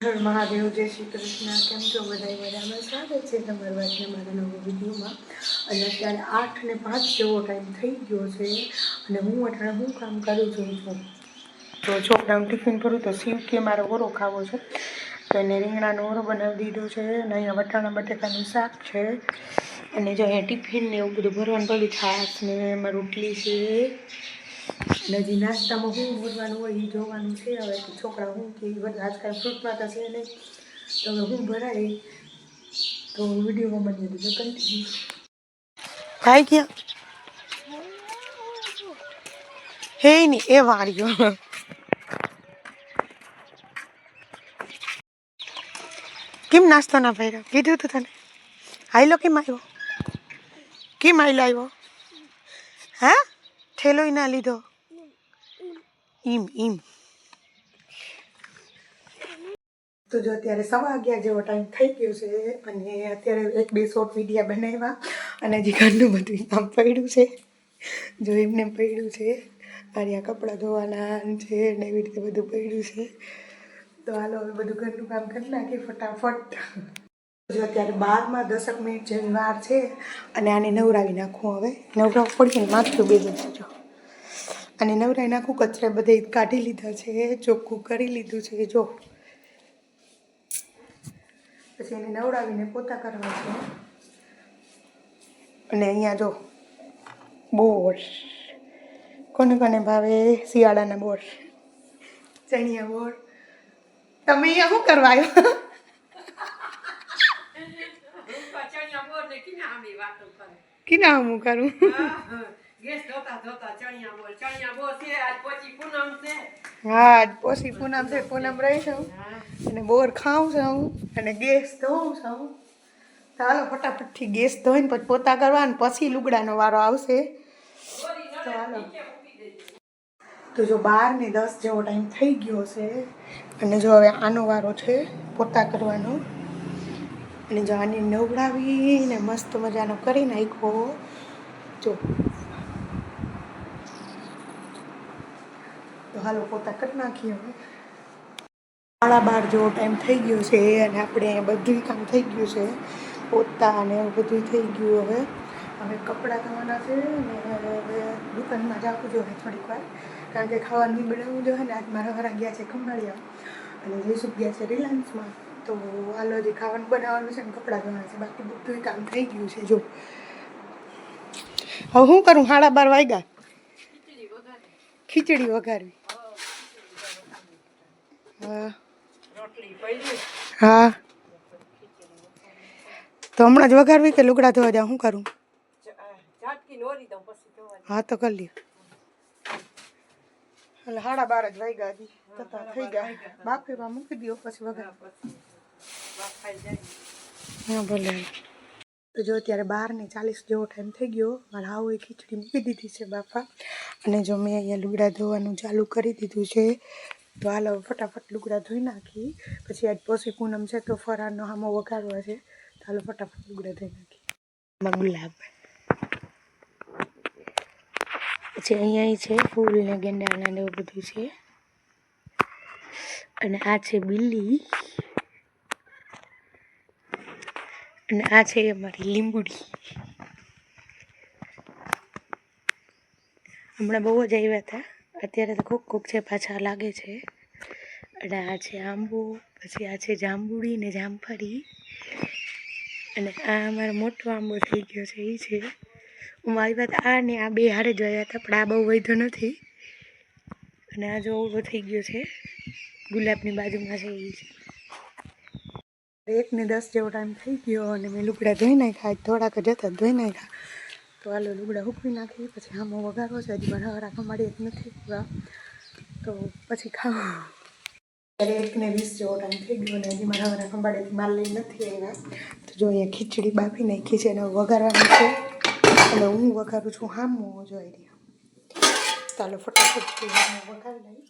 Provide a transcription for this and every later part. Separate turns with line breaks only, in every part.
હર મહાદેવ, જય શ્રી કૃષ્ણ. કેમ છો બધા? બધામાં સ્વાગત છે તમારા વાતના મારા નવા વિડીયોમાં. અને અત્યારે 8:05 જેવો ટાઈમ થઈ ગયો છે અને હું અઠાણે હું કામ કરું છું. તો છોકરાનું ટિફિન ભરું તો શિવ કે મારો ઓરો ખાવો છે, તો એને રીંગણાનો ઓરો બનાવી દીધો છે અને અહીંયા વટાણા બટેકાનું શાક છે. અને જો અહીંયા ટિફિન ને એવું બધું ભરવાનું પડ્યું, છાશ ને એમાં રોટલી છે. અને હજી નાસ્તામાં શું ભરવાનું હોય એ જોવાનું છે. હવે છોકરા શું કે આજકાલ ફ્રૂટમાં તો છે નહીં, તો હવે હું ભરાય તો વિડીયોમાં બની દીધું કન્ટિન્યુ. કાંઈ ક્યાં હે નહીં એ વાર્યો કેમ નાસ્તો ના ભર્યો? કીધું તું તને. હાઈલો કેમ આવ્યો? કેમ હાઈલો આવ્યો? હા, થેલોય ના લીધો. ઈમ તો જો અત્યારે 11:15 જેવો ટાઈમ થઈ ગયો છે અને અત્યારે 1-2 શોર્ટ વિડીયા બનાવ્યા અને હજી ઘરનું બધું કામ પડ્યું છે. જો એમને પડ્યું છે, આર્યા કપડાં ધોવાના છે ને એવી રીતે બધું પડ્યું છે. તો હાલો હવે બધું ઘરનું કામ કરી નાખીએ ફટાફટ. જો અત્યારે 12 માં 10 મિનિટ જેવી વાર છે અને આને નવરાવી નાખું. હવે નવરાવ પડીએ ને માથું બે જજો અને નવરાવી નાખું. કચરા બધે કાઢી લીધા છે, ચોખ્ખું કરી લીધું છે. જો પછી એને નવડાવીને પોતા કરવા છે. અને અહીંયા જો બોર, કોને કોને ભાવે શિયાળાના બોર, ચણિયા બોર. તમે અહીંયા શું કરવા આવ્યો? કિના હું કરું? હા, આજ પોસી પૂનમ છે, પૂનમ રહી છું અને બોર ખાઉં છું અને ગેસ ધોઉં છું. ચાલો ફટાફટથી ગેસ ધોઈને પછી પોતા કરવા અને પછી લુગડાનો વારો આવશે. તો હાલો. તો જો 12:10 જેવો ટાઈમ થઈ ગયો છે અને જો હવે આનો વારો છે પોતા કરવાનો. અને જો આને નવડાવીને મસ્ત મજાનો કરી નાખ્યો. જો તો હાલો પોતા કરી નાખીએ. હવે 12:30 જેવો ટાઈમ થઈ ગયો છે અને આપણે બધું કામ થઈ ગયું છે, પોતા અને એવું બધું થઈ ગયું. હવે કપડાં ધોવાના છે અને હવે દુકાનમાં જવું જોઈએ થોડીક વાર, કારણ કે ખાવાનું બનાવવું જોઈએ ને. આજ મારા ઘરે ગયા છે ખંભાળિયા અને જયસુખ ગયા છે રિલાયન્સમાં. તો હાલો હજી ખાવાનું બનાવવાનું છે ને કપડાં ધોવાના છે, બાકી બધું કામ થઈ ગયું છે. જો હવે શું કરું? 12:30 વાગ્યા, ખીચડી વઘારવી. હા, તો હમણાં જ વઘારવી કે લુગડા ધોવા જાવ? શું કરું? હા તો કરી લ્યો. એટલે 12:30 જ વાગ્યા, હજી તતા થઈ ગયા. બાફેમાં મૂકી દો પછી વઘાર. હા ભલે. તો જો અત્યારે 12:40 જેવો ટાઈમ થઈ ગયો. મારા હાવે ખીચડી મૂકી દીધી છે બાફા અને જો મેં અહીંયા લુગડા ધોવાનું ચાલુ કરી દીધું છે. તો હાલો ફટાફટ લુગડા ધોઈ નાખી. પછી આજ પોસી પૂનમ છે તો ફરાળનો હામો વઘારવા છે. તો હાલો ફટાફટ લુગડા ધોઈ નાખી. ગુલાબ પછી અહીંયા છે ફૂલ ને ગેંડાના ને એવું બધું છે. અને આ છે બિલ્લી અને આ છે અમારી લીંબુડી. હમણાં બહુ જ આવ્યા હતા, અત્યારે તો કોક છે પાછા લાગે છે. અને આ છે આંબો, પછી આ છે જાંબુડી ને જામફળી અને આ અમારો મોટો આંબો થઈ ગયો છે. એ છે હું આવ્યા હતા આ ને આ બે હારે જ આવ્યા હતા, પણ આ બહુ વધ્યો નથી. અને આ જો ઊભો થઈ ગયો છે ગુલાબની બાજુમાં છે. એ છે 1:10 જેવો ટાઈમ થઈ ગયો અને મેં લુગડા ધોઈ નાખ્યા. થોડાક જ હતા, ધોઈ નાખ્યા. તો હાલો લુગડા હૂકવી નાખી. પછી આમો વઘારવો છે. હજી મારા હરા ખંભાળી નથી તો પછી ખાવું. અત્યારે 1:20 જેવો ટાઈમ થઈ ગયો અને હજી મારા હરા ખંભાળીથી માલ લઈ નથી આવ્યા. તો જો અહીંયા ખીચડી બાફી નાખી છે અને વઘારવાની છે અને હું વઘારું છું હામો જોઈ રહ્યા. ચાલો ફટાફટ વઘારી લઈ.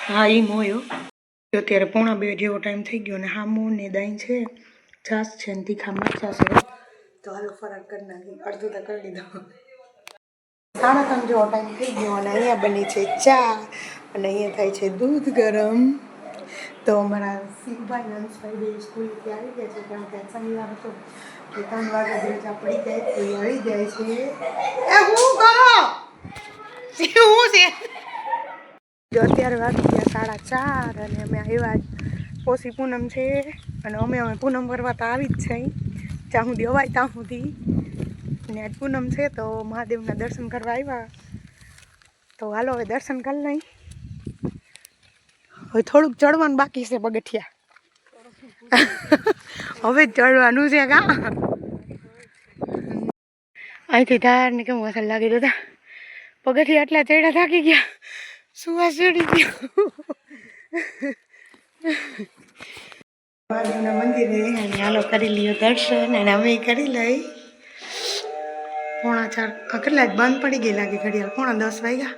હા એ મોયો. અત્યારે 1:45 જેવો ટાઈમ થઈ ગયો અને હામો ને દહીં છે, છાશ છે ને તીખા મરચાં છે. તો હાલો ફરાર કરી નાખી, અડધું તો કરી દીધો. 3:30 જેવો ટાઈમ થઈ ગયો અને અહીંયા બની છે ચા અને અહીંયા થાય છે દૂધ ગરમ. તો અમારા શિવભાઈ હંસભાઈ બે સ્કૂલથી આવી ગયા છે, કારણ કે શનિવાર હતો કે 3 વાગે રજા પડી જાય તો એ આવી જાય છે. એ હું કરો શું છે? જો અત્યારે વાગી ગયા 4:30 અને અમે આવ્યા પોસી પૂનમ છે અને અમે પૂનમ ભરવા તો આવી જ છે. જ્યાં સુધી અવાય ત્યાં સુધી. અને આજ પૂનમ છે તો મહાદેવના દર્શન કરવા આવ્યા. તો હાલો હવે દર્શન કરી લઈ. હવે થોડુંક ચડવાનું બાકી છે પગથિયા. હવે ચડવાનું છે કા અહીંથી ધાર ને કેવું અસર લાગી દાદા. પગથિયા એટલા ચડ્યા થાકી ગયા, સુવાસ ચડી ગયો. મહાદેવના મંદિરે અને હાલો કરી લ્યો દર્શન અને અમે કરી લઈ. 4:45 કેટલા બંધ પડી ગઈ લાગે ઘડિયાળ. 9:45 વાગ્યા.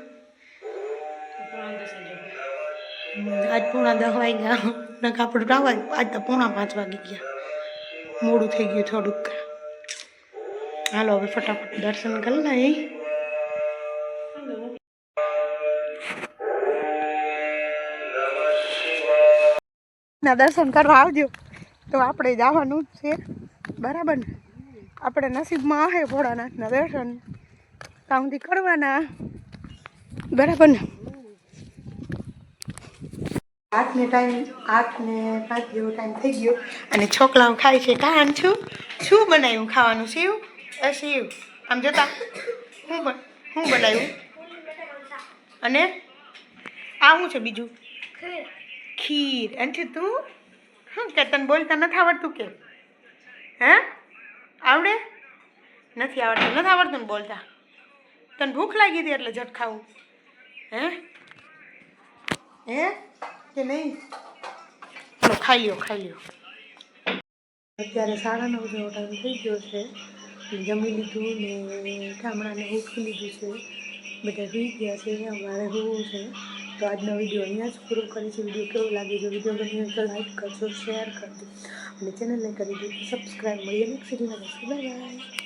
આજ 9:45 વાગ્યા. નક આપણું ટાવાય આજ તો 4:45 વાગી ગયા. મોડું થઈ ગયું થોડુંક. હાલો હવે ફટાફટ દર્શન કરી લઈ. ના દર્શન કરવા આવજો. તો આપણે જવાનું જ છે બરાબર ને. આપણે નસીબમાં આવે ભોળાનાથના દર્શન ત્યાં સુધી કરવાના બરાબર ને. 8:05 જેવો ટાઈમ થઈ ગયો અને છોકરાઓ ખાય છે. કાન શું બનાવ્યું ખાવાનું? શિવ શિવ આમ જોતા શું બનાવ્યું? અને આ શું છે બીજું? ખીર. અને તું શું કે તને બોલતા નથી આવડતું કે? હે આવડે? નથી આવડતું. નથી આવડતું ને બોલતા? તને ભૂખ લાગી હતી એટલે ઝટ ખાવું હે કે નહીં? ચલો ખાઈ લ્યો. અત્યારે 9:30 જેવો ટાઈમ થઈ ગયો છે. જમી લીધું ને ગામડાને ઉઠી લીધું છે. બધા સુઈ ગયા છે. અમારે હોવું છે. તો આજનો વિડીયો અહીંયા જ પૂરો કરીશું. વિડીયો કેવો લાગે છે? વિડીયો ગમ્યો તો લાઈક કરજો, શેર કરજો અને ચેનલને કરી દો સબસ્ક્રાઈબ. મળીએ નેક્સ્ટ વિડીયોમાં. Bye bye.